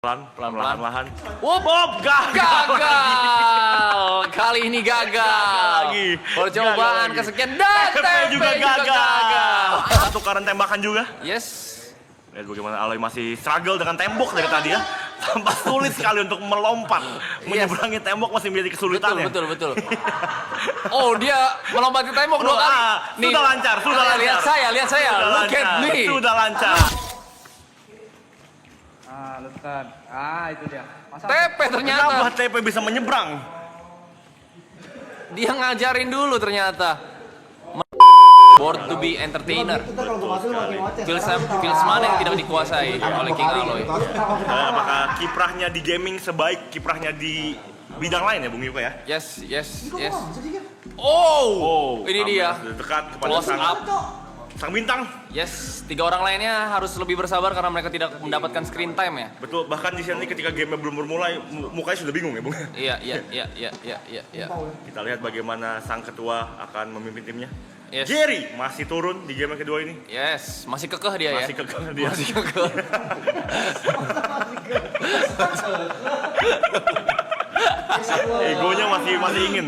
Pelan-pelan. Bob gagal. Kali ini gagal. Lagi. Percobaan kesekian dan TP juga gagal. Satu tukaran tembakan juga. Yes. Lihat bagaimana Aloy masih struggle dengan tembok dari tadi ya. Tampak sulit sekali untuk melompat. Menyeberangi tembok masih menjadi kesulitan ya. Betul. Oh, dia melompati tembok 2 kali. Sudah lancar. Lihat saya. Look at me. Sudah lancar. Letan. Itu dia. TP ternyata. Kenapa TP bisa menyeberang? Dia ngajarin dulu ternyata. Born to be entertainer. Feels mana yang tidak dikuasai oleh King Aloy. Apakah kiprahnya di gaming sebaik kiprahnya di bidang lain ya Bung Yuka ya? Yes. Oh, ini dia. Dekat kepada Close up. sang bintang. Yes, 3 orang lainnya harus lebih bersabar karena mereka tidak mendapatkan screen time ya. Betul, bahkan di sini ketika game belum bermulai, mukanya sudah bingung ya Bung. Iya. Kita lihat bagaimana sang ketua akan memimpin timnya. Yes. Jerry masih turun di game yang kedua ini. Yes, masih kekeh dia ya. Masih kekeh dia. Masih kekeh. Egonya masih ingin.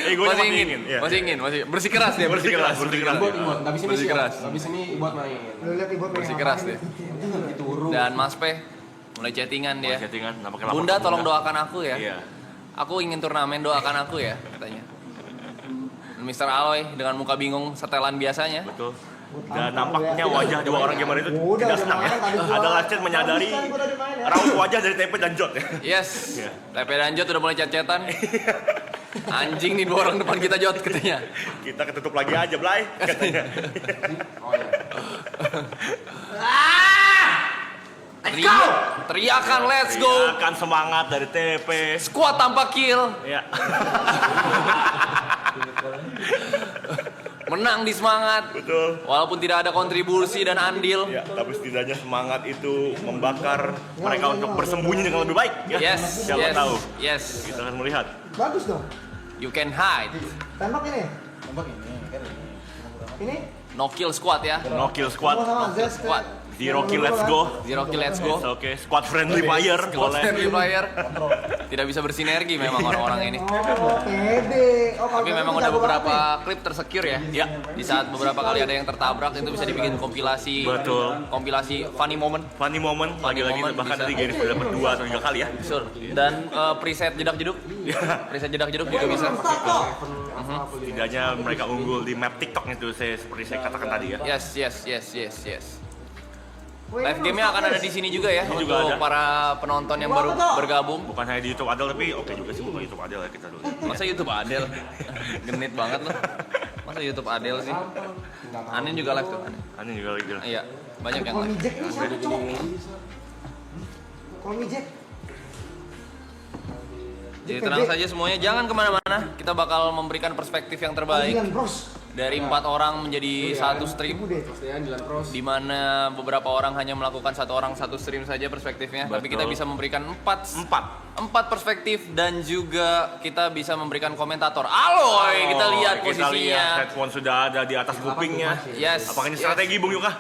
Egonya masih ingin. Iya. Masih bersih keras dia, bersih keras. Bersih keras. Habis ini Ibot main. Bersih keras dia. Dan Mas P mulai chattingan dia. Chattingan, nampaknya lapor Bunda ke tolong doakan aku ya. Iya. Aku ingin turnamen, doakan aku ya katanya. Mr. Aloy dengan muka bingung setelan biasanya. Betul. Dan nampaknya wajah dua orang gamer itu tidak senang ya. Ada Lacet menyadari raut wajah dari TP dan Jot ya. Yes. Iya. TP dan Jot udah mulai chat-chatan. Anjing nih 2 orang depan kita Jot katanya. Kita ketutup lagi aja, Blay, katanya. Teriakan let's go. Teriakan semangat dari TP. Squad tanpa kill. Ya. Menang di semangat. Betul. Walaupun tidak ada kontribusi dan andil. Ya, tapi setidaknya semangat itu membakar mereka untuk bersembunyi dengan lebih baik. Ya. Yes. Siapa tahu. Yes. Kita akan melihat. Bagus dong. You can hide. Tembak ini. Ini. No kill squad ya. No kill squad. Sama Zest. Squad. Zero kill, let's go. Zero kill let's go. Oke, squad friendly fire. Squad Boleh. friendly player. Tidak bisa bersinergi memang orang-orang ini. Oh, pede. Tapi memang udah beberapa klip tersecure ya. Ya. Di saat beberapa kali ada yang tertabrak itu bisa dibikin kompilasi. Betul. Kompilasi funny moment. Funny moment. Lagi-lagi moment bahkan bisa. tadi Gary sudah dapat 2 atau 3 kali ya. Sure. Dan preset jedak-jeduk. Preset jedak-jeduk juga bisa. Setidaknya mereka unggul di map TikTok itu seperti saya katakan tadi ya. Yes. Live game-nya akan ada di sini juga ya Ini untuk juga ada. para penonton yang baru bergabung. Bukan hanya di YouTube Adel tapi oke juga sih bukan YouTube Adel ya kita dulu. Masa YouTube Adel? Genit banget loh. Masa YouTube Adel sih? Anin juga live tuh. Ini juga lagi jalan. Iya, banyak yang Call live. me Jack ini siapa cowok? Call me Jack. Jadi tenang saja semuanya, jangan kemana-mana. Kita bakal memberikan perspektif yang terbaik Dylan Bros. dari 4 orang menjadi 1 stream. Ibu deh. Pastinya Dylan Pros. Di mana beberapa orang hanya melakukan 1 orang 1 stream saja perspektifnya, tapi kita Betul. bisa memberikan 4 4. perspektif dan juga kita bisa memberikan komentator. Aloy, kita lihat Kita lihat posisinya. headphone sudah ada di atas kupingnya. Yes. Apakah ini strategi Bung Yuka?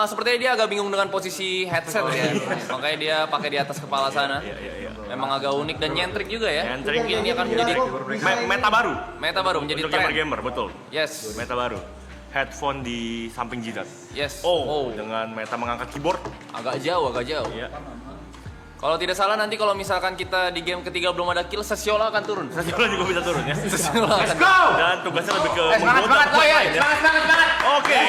Sepertinya dia agak bingung dengan posisi headset ya. Makanya dia pakai di atas kepala sana. Iya. Memang agak unik dan nyentrik juga ya. Nyentrik. Mungkin ini akan menjadi Meta baru. meta baru, menjadi Untuk tren. gamer betul. Yes. Meta baru. Headphone di samping jidat. Yes. Oh, dengan meta mengangkat keyboard. Agak jauh. Iya. Kalau tidak salah nanti kalau misalkan kita di game ketiga belum ada kill, Sesiola akan turun. Sesiola juga bisa turun ya. Sesiola akan. Dan tugasnya lebih ke Semangat menggoda ya. pemain ya. Semangat. Oke,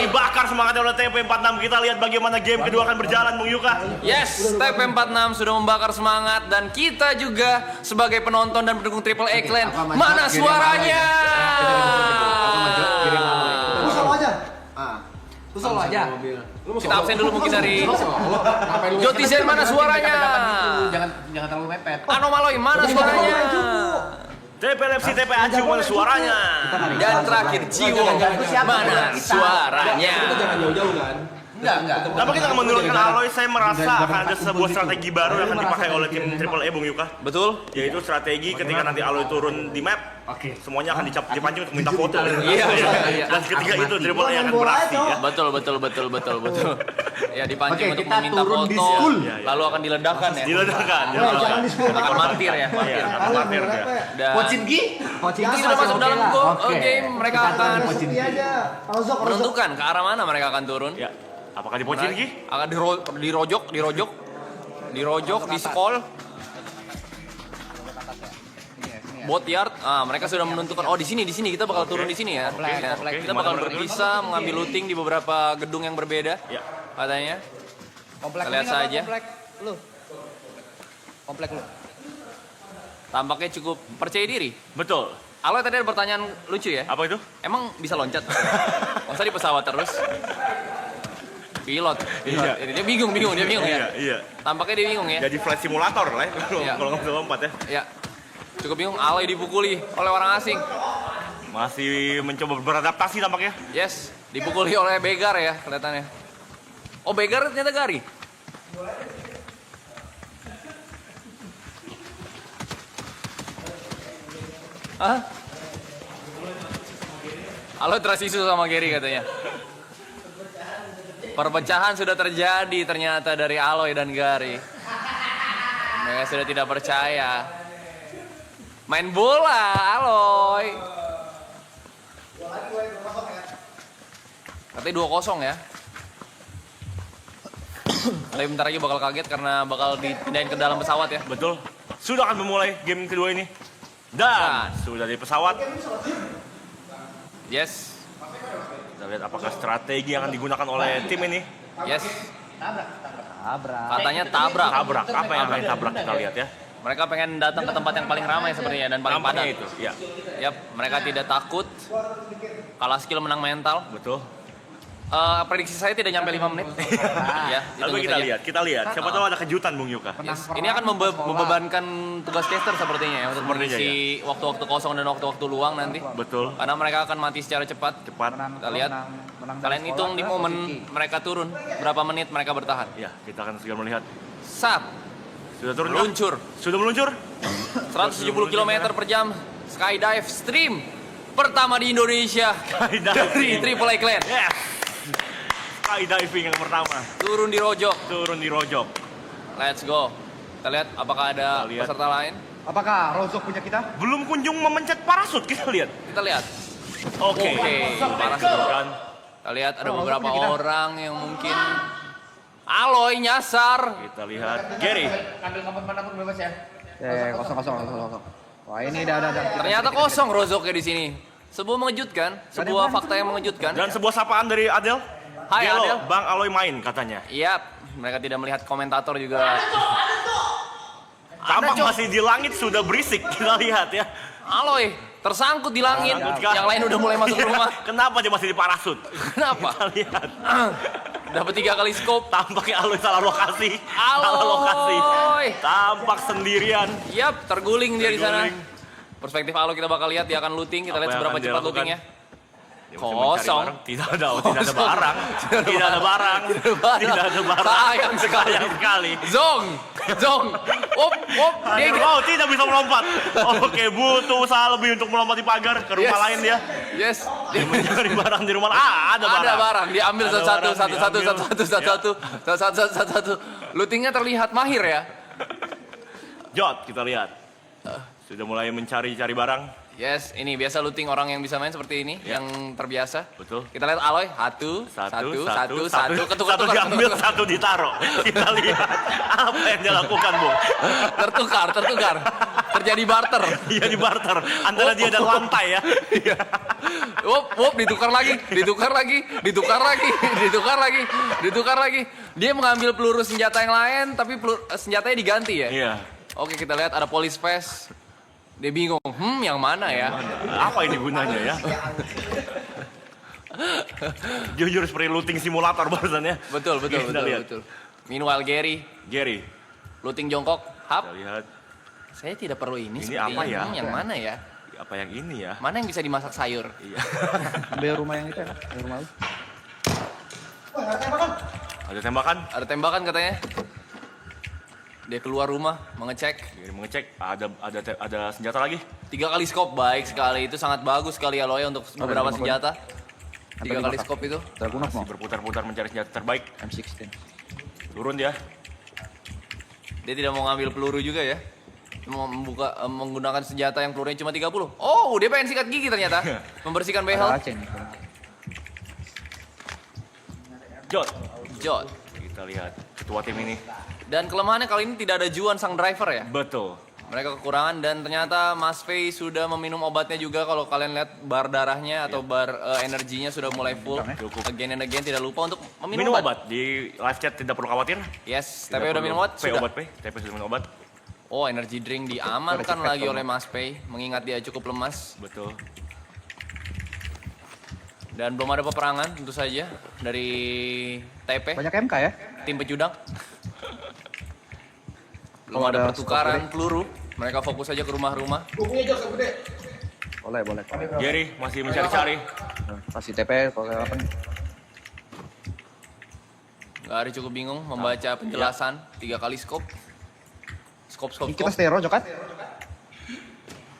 dibakar semangatnya oleh TP46. Kita lihat bagaimana game kedua akan berjalan, Bung Yuka. Yes, TP46 sudah membakar semangat dan kita juga sebagai penonton dan pendukung Triple A Clan. Mana suaranya? Lu solo aja. Lu solo aja. Kita absen dulu mungkin dari Ngapain lu? Joti Zen, mana suaranya? Jangan terlalu mepet. Anomaloy, mana suaranya? TP Lepsi, TP Acu, mana suaranya? Dan terakhir Jiwo, mana suaranya? Kita jangan jauh-jauh kan. Enggak. Nampaknya dengan menurunkan Aloy, saya merasa akan ada sebuah strategi baru yang akan dipakai oleh tim Triple E, Bung Yuka. Betul? Yaitu strategi ketika nanti Aloy turun di map, semuanya akan dipancing untuk minta foto. Iya. Dan ketika itu Triple E akan beraksi ya. Betul. Ya dipancing Oke, untuk kita meminta turun di foto, school. lalu akan diledakkan ya. Diledakkan. Jangan di sekolah. Akan martir ya. Iya, akan martir dia. Dan Pochinki? itu sudah masuk dalam game, mereka akan Pochinki aja. Rozok. menentukan ke arah mana mereka akan turun. Ya. Apakah di Pochinki? Akan dirojok, di skol. Bot yard, mereka sudah menentukan. Oh di sini kita bakal turun di sini ya. Kita bakal berpisah mengambil looting di beberapa gedung yang berbeda. Ya. Katanya. Komplek Kita lihat saja. Komplek lu. Tampaknya cukup percaya diri. Betul. Aloy tadi ada pertanyaan lucu ya. Apa itu? Emang bisa loncat? Masa di pesawat terus? Pilot. Iya. Dia bingung ya. Iya. Tampaknya dia bingung ya. Jadi flight simulator lah ya. Iya. Kalau nggak bisa lompat ya. Ya. Cukup bingung. Aloy dipukuli oleh orang asing. Masih mencoba beradaptasi tampaknya. Yes, dipukuli oleh Begar ya kelihatannya. Oh Begar ternyata Gary. Hah? Aloy trust issue sama Gary katanya. Perpecahan sudah terjadi ternyata dari Aloy dan Gary. Mereka sudah tidak percaya. Main bola, Aloy. Katanya 2-0 ya. Tapi bentar lagi bakal kaget karena bakal dipindahin ke dalam pesawat ya. Betul. Sudah akan memulai game kedua ini. Dan sudah di pesawat. Yes. Kita lihat apakah strategi yang akan digunakan oleh tim ini. Yes. Tabrak. Katanya tabrak. Tabrak. Apa yang akan tabrak kita lihat ya. Mereka pengen datang ke tempat yang paling ramai sepertinya dan paling Nampaknya padat. itu. Ya. Yap, mereka tidak takut. Kalah skill menang mental. Betul. Prediksi saya tidak nyampe 5 menit. Ya, Lalu ditunggu saja. kita lihat. Siapa tahu ada kejutan Bung Yuka. Yes. Ini akan membebankan tugas caster sepertinya ya untuk Sepertinya, mengisi waktu-waktu kosong dan waktu-waktu luang nanti. Betul. Karena mereka akan mati secara cepat. Kita lihat. Kalian hitung di momen mereka turun berapa menit mereka bertahan. Ya, kita akan segera melihat. Sat, Sudah turun kah? meluncur Sudah meluncur? 170 km per jam skydive stream pertama di Indonesia dari Triple A Clan. Yes. Skydiving yang pertama. Turun di rojok. Let's go. Kita lihat apakah ada Kita lihat. peserta lain. Apakah Rozok punya kita? Belum kunjung memencet parasut, kita lihat. Kita lihat. Oke. Parasut. Kan. Kita lihat ada beberapa orang yang mungkin Aloy nyasar. Kita lihat Gary. Ambil nomor mana pun bebas ya. Kosong. Wah ini ada. Ternyata kosong rozoknya di sini. Sebuah mengejutkan, sebuah fakta yang mengejutkan. Dan sebuah sapaan dari Adel. Hai, Gelo, Adel. Bang Aloy main katanya. Iya, mereka tidak melihat komentator juga. Tampak Cok. masih di langit sudah berisik, kita lihat ya. Aloy tersangkut di langit. Tersangkut kah? Yang lain udah mulai masuk Iya. rumah. Kenapa dia masih di parasut? Kenapa? Kita lihat. Dapat 3 kali scope. Tampaknya Aloy salah lokasi. Salah lokasi. Aloy. Tampak sendirian. Yap, terguling dia di sana. Terguling. Perspektif Aloy kita bakal lihat dia akan looting. Kita Apa lihat yang seberapa akan dia cepat lakukan? lootingnya. Dia masih mencari Kosong. barang. Tidak ada barang. Tidak ada barang. Sayang sekali. Sayang sekali. Zong. Op. Dia Oh, tidak bisa melompat. Oke, butuh usaha lebih untuk melompat di pagar ke rumah lain dia. Yes. Dia mencari barang di rumah. Ada barang. Ada barang, diambil Ada satu-satu, barang, satu-satu. Lootingnya terlihat mahir ya. Jot, kita lihat. Sudah mulai mencari-cari barang. Yes, ini biasa looting orang yang bisa main seperti ini, Ya. yang terbiasa. Betul. Kita lihat Aloy, satu, ketukar. diambil, satu ditaruh. Kita lihat apa yang dia lakukan, Bu. Tertukar. Terjadi barter. Dia di barter antara dia dan lantai ya. Iya. Ditukar lagi. Dia mengambil peluru senjata yang lain, tapi senjatanya diganti ya. Iya. Oke, kita lihat ada police vest. Dia bingung, yang mana ya? Apa ini gunanya ya? Jujur seperti looting simulator barusan ya. Betul. Kita lihat. Meanwhile Gary, looting jongkok, Kita hap. lihat. Saya tidak perlu ini. Ini sepertinya. apa ya? Yang mana ya? Apa yang ini ya? Mana yang bisa dimasak sayur? Iya. Ambil rumah yang itu ya. Ambil rumah lu. Ada tembakan. Ada tembakan katanya. Dia keluar rumah mengecek. Gary mengecek. Ada senjata lagi. 3 kali scope, baik sekali. Itu sangat bagus sekali Aloy untuk beberapa lima senjata. 3 lima kali kali. scope itu. Terbunuh Masih mau. berputar-putar mencari senjata terbaik. M16. Turun dia. Dia tidak mau ngambil peluru juga ya. Mau menggunakan senjata yang pelurunya cuma 30. Oh, dia pengen sikat gigi ternyata. Membersihkan Ada behel. Aceh nih. Jot. Jot. Kita lihat ketua tim ini. Dan kelemahannya kali ini tidak ada Juan sang driver ya. Betul. Mereka kekurangan dan ternyata Mas Fei sudah meminum obatnya juga. Kalau kalian lihat bar darahnya atau bar energinya sudah mulai full. Cukup. Again and again, tidak lupa untuk Minum meminum obat. Di live chat tidak perlu khawatir. Yes, Tidak TP udah perlu. minum obat? P Sudah. obat P. TP sudah minum obat. Oh, energy drink diamankan Ada lagi efek oleh Mas Pei, mengingat dia cukup lemas. Betul. Dan belum ada peperangan tentu saja dari TP, Banyak MK ya? tim pecudang. Belum Oh, ada ada pertukaran stop peluru. Mereka fokus saja ke rumah-rumah. Boleh. Gary masih mencari-cari. Kasih TP kalau apa nih? Gary cukup bingung membaca penjelasan. 3 kali scope. Scope. Ini kita stay rojok kan?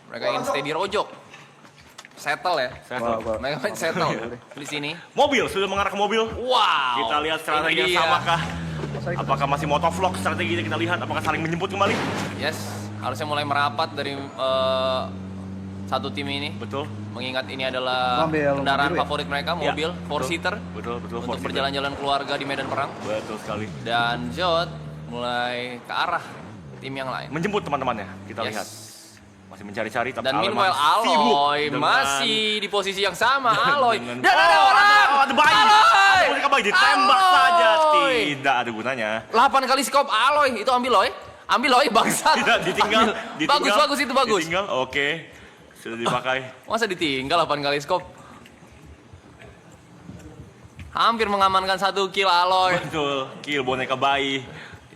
Mereka ingin stay di rojok. Settle ya. Settle. Mereka main settle di sini. Mobil sudah mengarah ke mobil. Wow. Kita lihat strategi Ini yang dia. sama kah? Apakah masih motovlog strategi kita lihat? Apakah saling menjemput kembali? Yes, harusnya mulai merapat dari satu tim ini. Betul. Mengingat ini adalah Ambil kendaraan mobil ya? favorit mereka, Ya, mobil betul. 4-seater Betul. untuk Force berjalan-jalan keluarga di medan perang. Betul sekali. Dan Jot mulai ke arah tim yang lain. Menjemput teman-temannya. Kita Yes. lihat. Masih mencari-cari. Tapi Dan Aloy meanwhile masih sibuk Aloy dengan- masih di posisi yang sama. Aloy. dengan- Dan ada Oh, orang. Ada bayi. Aloy. Ada boneka bayi ditembak saja. Aloy. Tidak ada gunanya. 8 kali scope Aloy. Itu ambil Loy. Ambil Loy bangsat. Tidak ditinggal. Bagus itu bagus. Ditinggal. Oke. Sudah dipakai. Masa ditinggal 8 kali scope? Hampir mengamankan 1 kill Aloy. Betul. Kill boneka bayi.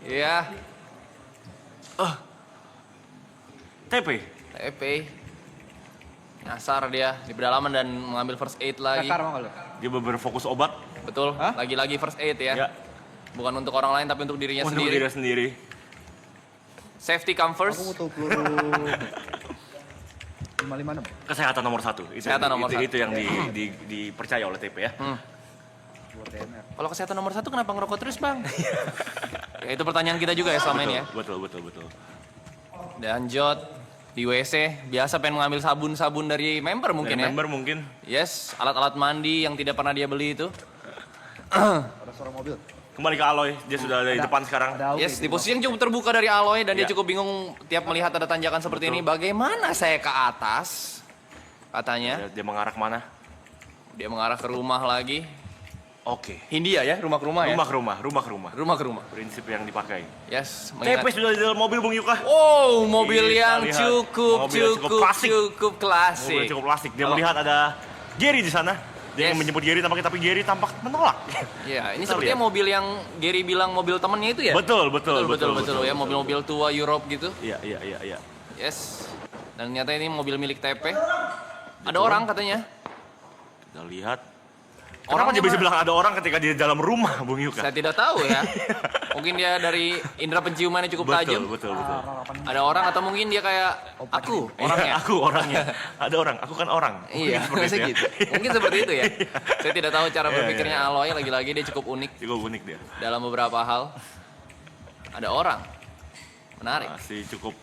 Iya. TP. TP. Nyasar dia di pedalaman dan mengambil first aid lagi. Kakar mau kalau? Dia berfokus obat. Betul. Hah? Lagi-lagi first aid ya. Ya. Bukan untuk orang lain tapi untuk dirinya Untuk sendiri. diri sendiri. Safety come Aku first. butuh peluru 556. Kesehatan nomor 1. Kesehatan nomor satu. Itu yang dipercaya oleh TP ya. Buat DMR. Kalau kesehatan nomor 1 kenapa ngerokok terus bang? Ya, itu pertanyaan kita juga ya selama ini ya. Betul. Dan Jot di WC biasa pengen mengambil sabun-sabun dari member mungkin Dari ya. member mungkin. Yes, alat-alat mandi yang tidak pernah dia beli itu. Ada suara mobil. Kembali ke Aloy. Dia sudah ada di depan sekarang. Ada Yes, di posisi yang cukup terbuka dari Aloy dan dia Ya. cukup bingung tiap melihat ada tanjakan seperti ini. Bagaimana saya ke atas? Katanya. Dia mengarah kemana? Dia mengarah ke rumah lagi. Oke. Hindia ya, rumah ke rumah ya? Rumah ke rumah. Rumah ke rumah. Prinsip yang dipakai. Yes, TP mengingat. sudah di dalam mobil Bung Yuka. Oh, mobil Kita yang lihat. cukup Mobil yang cukup klasik. cukup Mobil klasik. cukup klasik. Dia Kalau- melihat ada Gary di sana. Dia Yes. ingin menjemput Gary tapi Gary tampak menolak. Iya, ini Kita sepertinya lihat. mobil yang Gary bilang mobil temennya itu ya? Betul. Betul ya, mobil-mobil tua Europe gitu. Iya. Yes. Dan ternyata ini mobil milik TP. Ada orang katanya. Kita lihat. Orangnya Kenapa dia bisa mana? bilang ada orang ketika dia di dalam rumah, Bung Yuka? Saya tidak tahu ya. Mungkin dia dari indera penciumannya cukup tajam. Betul. Ada orang atau mungkin dia kayak aku orangnya. Iya, aku orangnya. Ada orang, aku kan orang. Iya, Seperti biasa itu ya. gitu. Mungkin seperti itu ya. Saya tidak tahu cara Iya, berpikirnya iya. Aloy, lagi-lagi dia cukup unik Cukup unik dia. dalam beberapa hal. Ada orang. Menarik. Masih cukup.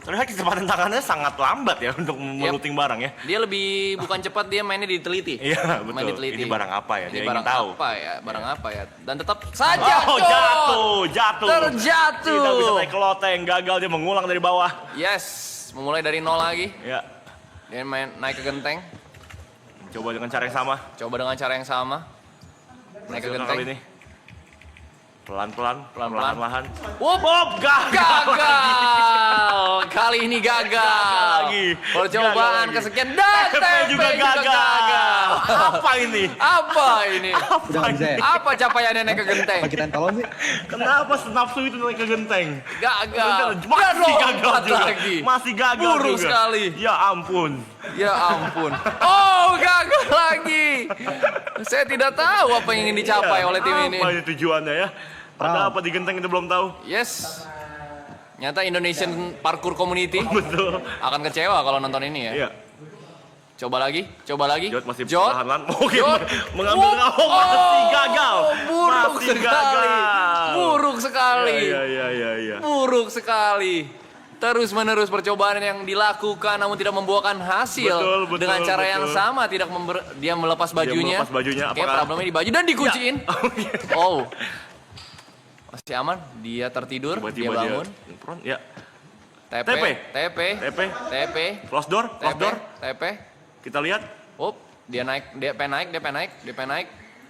Terlihat kecepatan tangannya sangat lambat ya untuk meluting barang ya. Dia lebih bukan cepat, dia mainnya diteliti. Iya, Main betul. diteliti. Ini barang apa ya? Ini Dia barang ingin tahu. apa ya? Barang apa ya? Dan tetap saja Oh, jatuh. Terjatuh. Tidak bisa naik ke loteng, gagal dia mengulang dari bawah. Yes, memulai dari nol lagi. Ya, Dia naik ke genteng. coba dengan cara yang sama. Coba dengan cara yang sama. Naik ke Hasilkan genteng. kali ini. Pelan-pelan, Pelan-pelan. perlahan-lahan. Wup, gagal. Kali ini gagal. lagi. Percobaan Gagal lagi. kesekian dan TP juga gagal. Apa ini? Apa ini? Udah nggak bisa ya? Apa capaiannya naik ke genteng? Pakai talon sih. Kenapa nafsu itu naik ke genteng? Gagal. Masih Dan gagal lompat juga. lagi. Masih gagal Buruk juga. sekali. Ya ampun. Ya ampun. Oh, gagal lagi. Saya tidak tahu apa yang ingin dicapai oleh tim ini. Apa ini tujuannya ya? Ada apa di genteng itu belum tahu. Yes. Nyata Indonesian Parkour Community Betul. akan kecewa kalau nonton ini ya. Iya. Coba lagi. Jod masih Jod. perlahan-lahan. Mungkin Jod. mengambil Wup. masih gagal. Buruk Masih sekali. gagal. Buruk sekali. Iya. Buruk sekali. Terus-menerus percobaan yang dilakukan namun tidak membuahkan hasil. Betul, dengan cara yang betul. sama, tidak dia melepas bajunya. melepas bajunya, Oke, apakah- problemnya di baju dan dikunciin. Ya. Oh. Masih aman, dia tertidur, Tiba-tiba dia bangun. Ya. TP, TP. TP, TP. TP, Close door. TP, TP. Kita lihat. Up, dia naik, dia pengen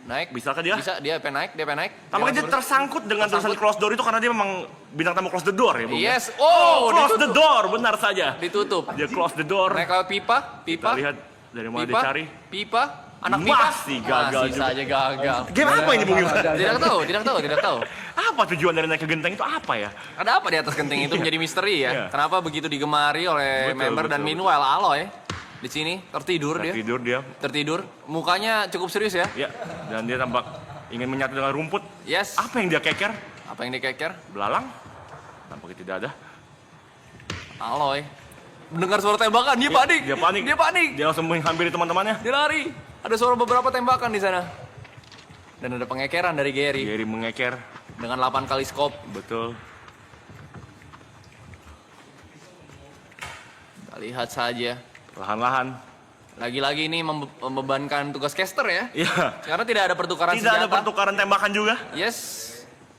naik. Bisakah dia? Bisa, dia pengen naik. Tampaknya dia tersangkut dengan tulisan close door itu karena dia memang bintang tamu close the door ya, Bung. Yes, oh, Close the door, benar saja. ditutup. Dia close the door. Naik lewat pipa. Kita lihat dari mana dia cari. Pipa, anak pipa. Masih gagal Masih juga. saja gagal. Game apa ini, Bung Iwan? Tidak tahu. Apa tujuan dari naik ke genteng itu apa ya? Ada apa di atas genteng itu menjadi misteri ya? Iya. Kenapa begitu digemari oleh Betul, member dan betul, meanwhile Aloy di sini tertidur dia. Tertidur. Mukanya cukup serius ya. Ya, dan dia tampak ingin menyatu dengan rumput. Yes. Apa yang dia keker? Apa yang dikeker? Belalang? Tampaknya tidak ada. Aloy. Mendengar suara tembakan, dia panik. Dia panik. Dia langsung menghampiri teman-temannya. Dia lari. Ada suara beberapa tembakan di sana. Dan ada pengekeran dari Gary Gary mengeker. dengan 8 kali scope. Betul. Kita lihat saja. Perlahan-lahan. Lagi-lagi ini membebankan tugas caster ya. Iya. Karena tidak ada pertukaran Tidak ada senjata. pertukaran tembakan juga. Yes.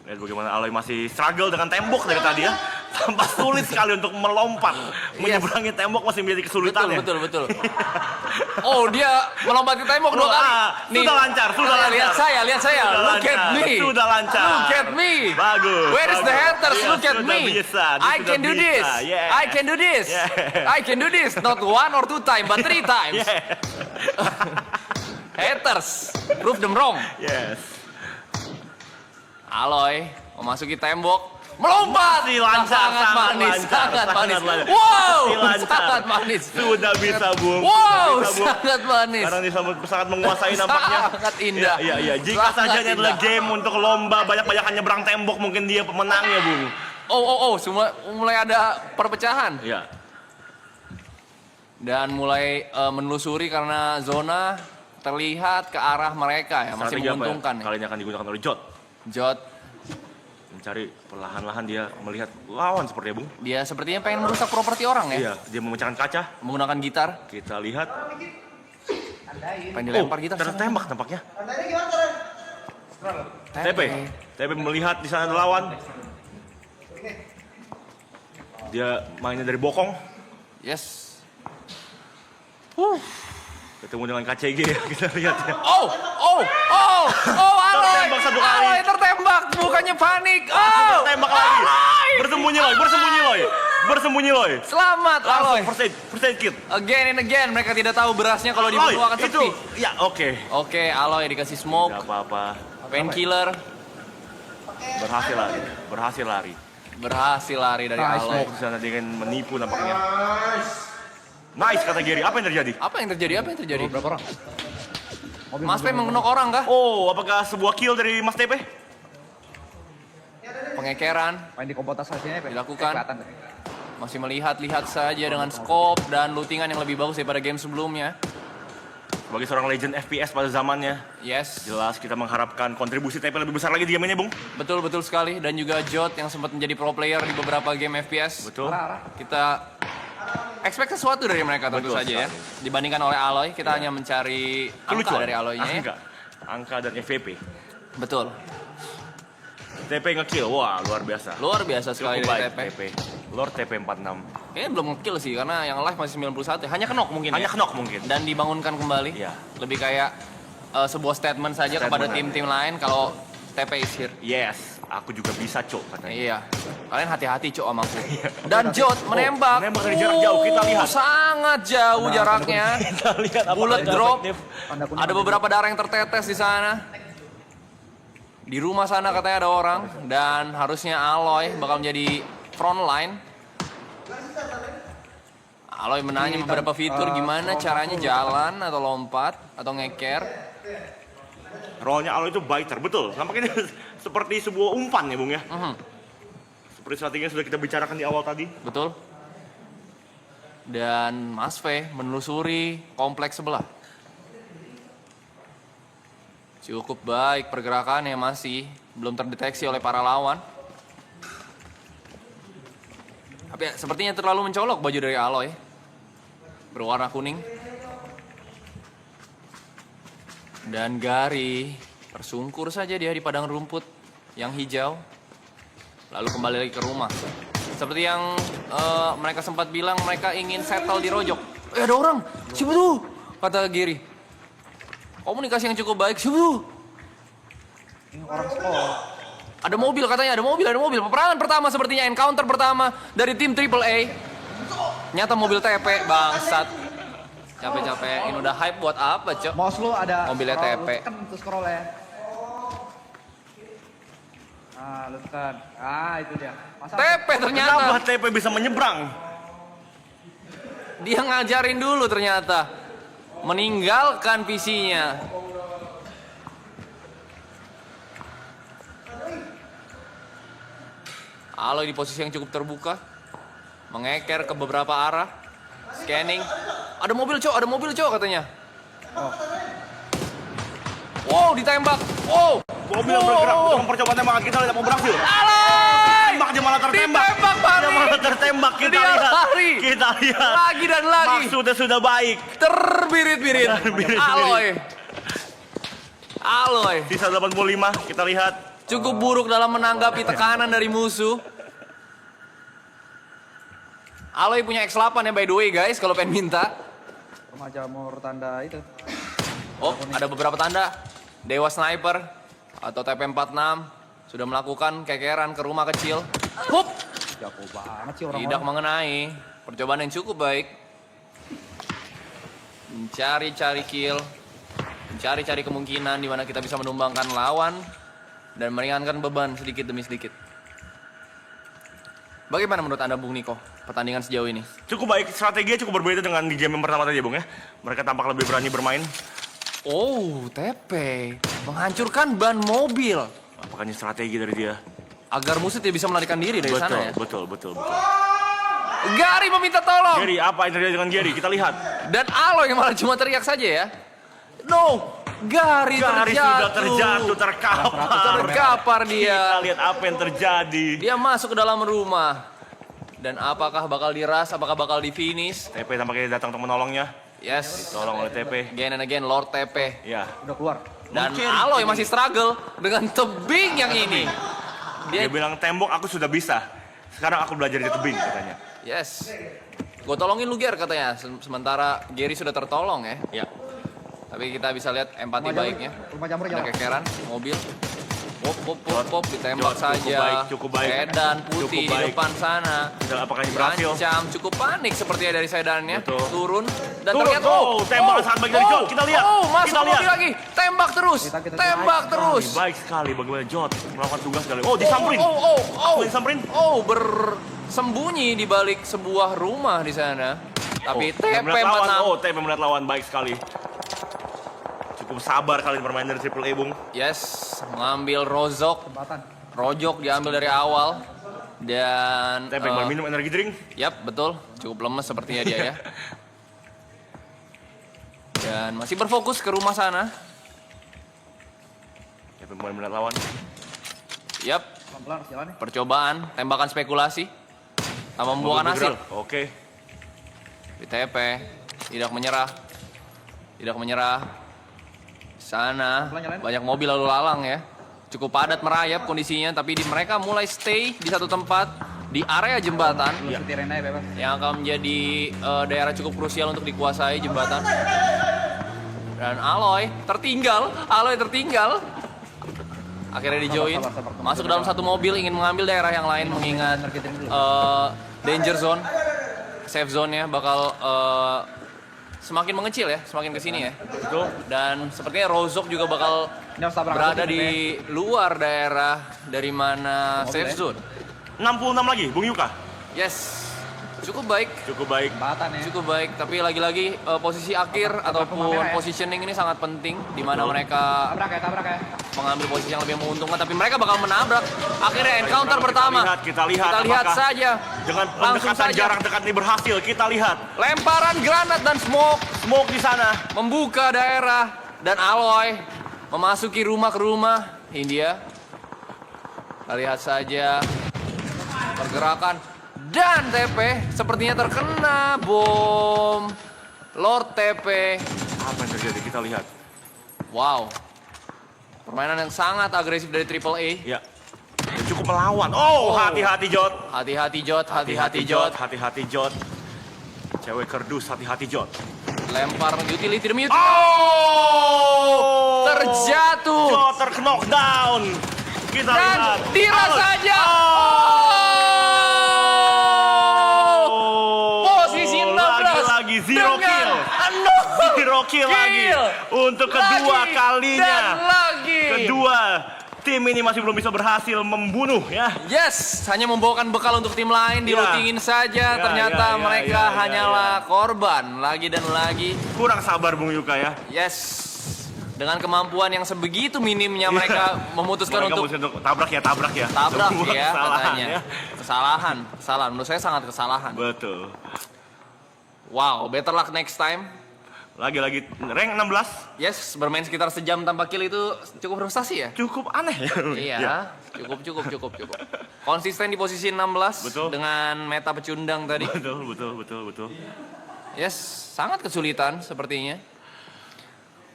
Lihat bagaimana Aloy masih struggle dengan tembok dari tadi ya. Tampak sulit sekali untuk melompat. Menyeberangi tembok masih menjadi kesulitan ya. Betul. Oh, dia melompati tembok 2 kali. Sudah lancar. Lihat saya. Sudah Look at lancar. me. Sudah lancar. Look at me. Bagus. Where is the haters? Iya, Look at sudah me. Bisa. Dia I sudah can do bisa. this. Yeah. I can do this. Yeah. I can do this. Not 1 or 2 times, but 3 times. Yeah. Haters. Prove them wrong. Yes. Aloy memasuki tembok. Melompat. Masih lancar, sangat manis. sangat lancar. Wow, Masih lancar. sangat manis. Sudah bisa, Bung. Wow, Sudah bisa, Bung. sangat manis. Sekarang dia sangat menguasai nampaknya. Sangat indah. Iya. Jika Sangat saja ini adalah indah. game untuk lomba banyak-banyakan nyebrang tembok, mungkin dia pemenangnya, Bung. Oh, semua mulai ada perpecahan Iya. dan mulai menelusuri karena zona terlihat ke arah mereka ya, masih Strategi apa menguntungkan ya? ya. Kali ini akan digunakan oleh Jot. Jot, Mencari perlahan-lahan dia melihat lawan seperti Bung. dia sepertinya pengen merusak properti orang ya, Iya, dia memecahkan kaca. menggunakan gitar, Kita lihat. pengen dilempar gitar. Tertembak tampaknya. TP. TP melihat di sana ada lawan. Dia mainnya dari bokong. Yes. Ketemu dengan KCG ya, kita lihat ya. Oh, Aloy. Tertembak 1 kali. Aloy tertembak, bukannya panik. Oh, Tembak lagi. Aloy. Bersembunyi Loy. Selamat Aloy. Langsung first aid kit. Again and again, mereka tidak tahu berasnya kalau dibunuh akan itu. sepi. Ya, oke. Oke, Aloy dikasih smoke, Gak apa-apa. painkiller, Berhasil lari. berhasil lari dari Aloy. Smoke di sana dengan menipu nampaknya. Nice kata Gary. Apa yang terjadi? Apa yang terjadi? Berapa orang? Mas P mengenok orang kah? Oh, apakah sebuah kill dari Mas TP? Pengekeran, Main di kompotas hasilnya Dilakukan. kelihatan tuh. masih melihat-lihat saja dengan scope dan lootingan yang lebih bagus daripada game sebelumnya. Sebagai seorang legend FPS pada zamannya, Yes, jelas kita mengharapkan kontribusi TP lebih besar lagi di game ini, Bung. betul sekali. Dan juga Jot yang sempat menjadi pro player di beberapa game FPS. Betul. Kita expect sesuatu dari mereka tentu Betul saja ya. Dibandingkan oleh Aloy, kita hanya mencari angka Kelucuan. dari Aloynya ya. Angka dan FVP. Betul. TP nge-kill, wah luar biasa. Luar biasa sekali Cukup dari baik TP. Lord TP 46. Kayaknya belum nge-kill sih, karena yang live masih 91. Hanya knock mungkin Hanya ya. knock mungkin. Dan dibangunkan kembali. Iya. Lebih kayak sebuah statement saja Statement kepada aja. tim-tim lain kalau TP is here. Yes, aku juga bisa, Cok, katanya. Iya. Kalian hati-hati cok sama aku. Dan Jot menembak. menembak dari jarak jauh, kita lihat. Sangat jauh jaraknya. Kita lihat apa Bullet drop. efektif. Tanda kuning. Ada beberapa darah yang tertetes di sana. Di rumah sana katanya ada orang dan harusnya Aloy bakal menjadi front line. Aloy menanya beberapa fitur gimana caranya jalan atau lompat atau ngeker. Rollnya Aloy itu biter, betul. Nampaknya ini seperti sebuah umpan ya Bung ya. Seperti strategi yang sudah kita bicarakan di awal tadi. Betul. Dan Mas V menelusuri kompleks sebelah. Cukup baik pergerakannya, masih belum terdeteksi oleh para lawan. Tapi ya, sepertinya terlalu mencolok baju dari Aloy. Berwarna kuning. Dan Gary tersungkur saja dia di padang rumput yang hijau. Lalu kembali lagi ke rumah. Seperti yang mereka sempat bilang, mereka ingin settle di Rojok. Ada orang, siapa tuh? Kata Gary. Komunikasi yang cukup baik, siapa tuh? Ini orang sekolah. Ada mobil katanya, ada mobil. Peperangan pertama sepertinya, encounter pertama dari tim AAA. Nyata mobil TP, bangsat. Capek-capek, ini udah hype buat apa, Cok? Mouse lu ada Mobilnya scroll, TP. lu tekan tuh scroll ya. Lu tekan. Itu dia. Masa TP ternyata. Kenapa TP bisa menyeberang? Dia ngajarin dulu ternyata. Meninggalkan PC-nya. Aloy di posisi yang cukup terbuka. Mengeker ke beberapa arah. Scanning. Ada mobil cok katanya. Wow, ditembak. Wow. Mobil yang bergerak dalam percobaan tembakan kita lihat mau berhasil. Aloy! Tembak dia malah tertembak. Ditembak, Bari. Dia malah tertembak. Kita Dia lihat. lari. Kita lihat. Lagi dan lagi. Maksudnya sudah baik. Terbirit-birit. Aloy. Sisa 85 kita lihat. Cukup buruk dalam menanggapi tekanan dari musuh. Aloy punya X8 ya by the way guys, kalau pengen minta. remaja mur tanda itu. Oh, ada beberapa tanda. Dewa Sniper atau TP46 sudah melakukan kekeran ke rumah kecil. Hup! Jago banget sih orang-orang. Tidak mengenai. Percobaan yang cukup baik. Mencari-cari kill. Mencari-cari kemungkinan di mana kita bisa menumbangkan lawan dan meringankan beban sedikit demi sedikit. Bagaimana menurut Anda Bung Niko, pertandingan sejauh ini? Cukup baik, strateginya cukup berbeda dengan di game yang pertama tadi ya Bung ya. Mereka tampak lebih berani bermain. Oh, TP menghancurkan ban mobil Apakah ini strategi dari dia? agar musuh tidak bisa melarikan diri dari sana ya. Betul. Gary meminta tolong. Gary, apa yang terjadi dengan Gary? Kita lihat. Dan Aloy yang malah cuma teriak saja ya. No, Gary sudah terjatuh, terkapar dia. Kita lihat apa yang terjadi. Dia masuk ke dalam rumah. Dan apakah bakal diras, apakah bakal di finish? TP tampaknya datang untuk menolongnya. Yes. Tolong oleh TP. Again and again, Lord TP. Ya. Udah keluar. Dan Aloy masih struggle dengan tebing yang ini. Dia bilang tembok aku sudah bisa. Sekarang aku belajar di tebing katanya. Yes. Gue tolongin lu Ger katanya. Sementara Gary sudah tertolong ya. Ya. Tapi kita bisa lihat empati baiknya. Rumah jamur Ada jalan. kekeran, mobil. Pop, ditembak Jod, saja. cukup baik. Sedan putih Cukup baik. di depan sana. Dan apakah ini berhasil? Terancam, cukup panik sepertinya dari sedannya. Betul. Turun. Dan Turun, terlihat, tembakan sangat baik dari Jod. Kita lihat. Oh, masuk Kita mobil lihat. lagi. Tembak terus. Kita Tembak terus. Baik sekali bagaimana Jod melakukan tugas kali. Oh, disamperin. Disamperin. Bersembunyi di balik sebuah rumah di sana. Tapi TP46. TP melihat lawan baik sekali. Cukup sabar kali bermain dari AAA Bung. Yes, mengambil Rozok. Jembatan. Rojok diambil dari awal. Dan TP minum energi drink. yap, betul. Cukup lemes sepertinya dia ya. Dan masih berfokus ke rumah sana. TP melihat lawan. Yap, Pelan-pelan harus jalan nih. percobaan, tembakan spekulasi. Tanpa membuahkan hasil. Oke. Di TP, tidak menyerah. Tidak menyerah. Sana, banyak mobil lalu lalang ya. Cukup padat merayap kondisinya, tapi mereka mulai stay di satu tempat di area jembatan Lu setirin aja bebas. yang akan menjadi daerah cukup krusial untuk dikuasai jembatan. Dan Aloy tertinggal. Akhirnya di-join, sabar. masuk dalam satu mobil ingin mengambil daerah yang lain mengingat danger zone, safe zone-nya bakal semakin mengecil ya, semakin kesini ya. Betul. Dan sepertinya Rozok juga bakal Ini harus tabrak berada aku, di luar daerah dari mana Mobil safe ya? zone. 66 lagi Bung Yuka. Yes. Cukup baik. Cukup baik. Jembatan ya. Cukup baik, tapi lagi-lagi posisi akhir ataupun kamera ya. positioning ini sangat penting di mana Betul. mereka Tabrak ya. mengambil posisi yang lebih menguntungkan, tapi mereka bakal menabrak. Akhirnya encounter pertama. Kita lihat Kita lihat apakah saja. dengan Langsung pendekatan saja. jarak dekat ini berhasil. Kita lihat Lemparan granat dan smoke smoke di sana. membuka daerah dan Aloy memasuki rumah ke rumah India. Kita lihat saja pergerakan dan TP sepertinya terkena bom Lord TP. Apa yang terjadi? Kita lihat. Wow, permainan yang sangat agresif dari Triple A. Ya. Dan cukup melawan. Oh, hati-hati Jot. Hati-hati Jot, hati-hati Jot. Hati-hati Jot. Cewek kerdus, hati-hati Jot. Lempar utility demi utility. Oh! Terjatuh. Jot terknockdown. Kita Dan lihat. dirasa Out. saja. Oh. Posisi 16 Lagi-lagi zero dengan kill. Zero kill lagi. Untuk kedua Lagi kalinya. dan lagi. Kedua tim ini masih belum bisa berhasil membunuh ya. Yes, hanya membawakan bekal untuk tim lain, dilootingin saja. Ya, Ternyata ya, ya, mereka ya, hanyalah korban lagi dan lagi. Kurang sabar Bung Yuka ya. Yes, dengan kemampuan yang sebegitu minimnya mereka memutuskan Mereka untuk untuk tabrak ya. tabrak Sebuah ya kesalahan, katanya. ya. Kesalahan. Menurut saya sangat kesalahan. Betul. Wow, better luck next time. Lagi-lagi rank 16 Yes, bermain sekitar sejam tanpa kill itu cukup prestasi ya? cukup aneh ya. Iya, Ya. cukup. Konsisten di posisi 16 Betul. dengan meta pecundang tadi. Betul. Yes, sangat kesulitan sepertinya.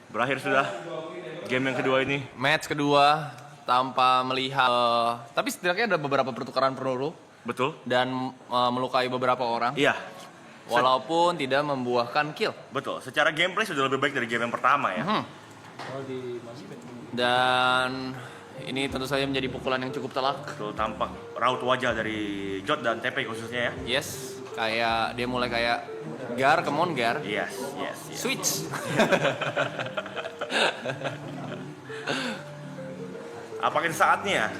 Berakhir sudah game yang kedua ini. Match kedua tanpa melihat, tapi setidaknya ada beberapa pertukaran peluru Betul. dan melukai beberapa orang. Iya. Walaupun tidak membuahkan kill. Betul. Secara gameplay sudah lebih baik dari game yang pertama ya. Dan ini tentu saja menjadi pukulan yang cukup telak. Betul, tampak raut wajah dari Jot dan TP khususnya ya. Yes, kayak dia mulai kayak Gar, come on Gar. Yes. Switch. Apakah saatnya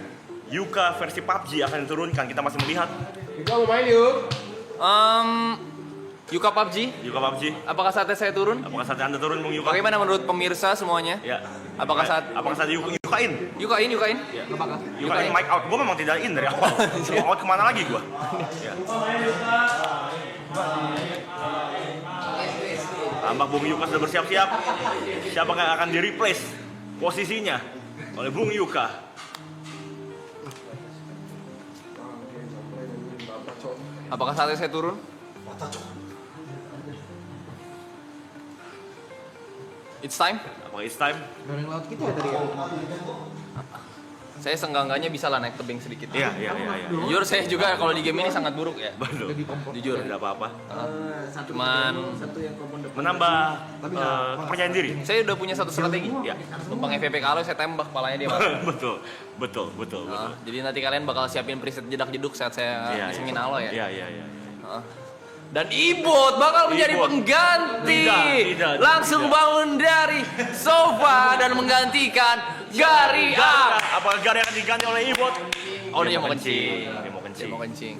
Yuka versi PUBG akan diturunkan? Kita masih melihat Juga mau main yuk. Yuka PUBG, Yuka PUBG. apakah saatnya saya turun? Apakah saatnya Anda turun Bung Yuka? Bagaimana menurut pemirsa semuanya? Ya. Apakah saat Yukain? Yukain? Apakah? Yukain mic out. Gue memang tidak in dari awal. Out kemana lagi gue? Ya. Tambah Bung Yuka sudah bersiap-siap. Siapa yang akan di-replace posisinya oleh Bung Yuka? Apakah saatnya saya turun? It's time. Apakah it's time? Goreng laut kita ya tadi ya. Saya seenggak-enggaknya bisa lah naik tebing sedikit. Iya. Jujur saya juga kalau di game ini sangat buruk ya. Betul. Jujur. Tidak apa-apa. Cuman Menambah kepercayaan diri. saya udah punya satu strategi. Ya. Numpang FVP kalau saya tembak kepalanya dia mati. Betul. Jadi nanti kalian bakal siapin preset jedak-jeduk saat saya isengin Alo ya. Iya. Dan Ibot bakal menjadi Ibot. pengganti. Tidak. Langsung bangun dari sofa dan menggantikan Gary A. Apakah Gary akan diganti oleh Ibot? Oh, dia mau kencing. Dia mau kencing. Dia mau kencing.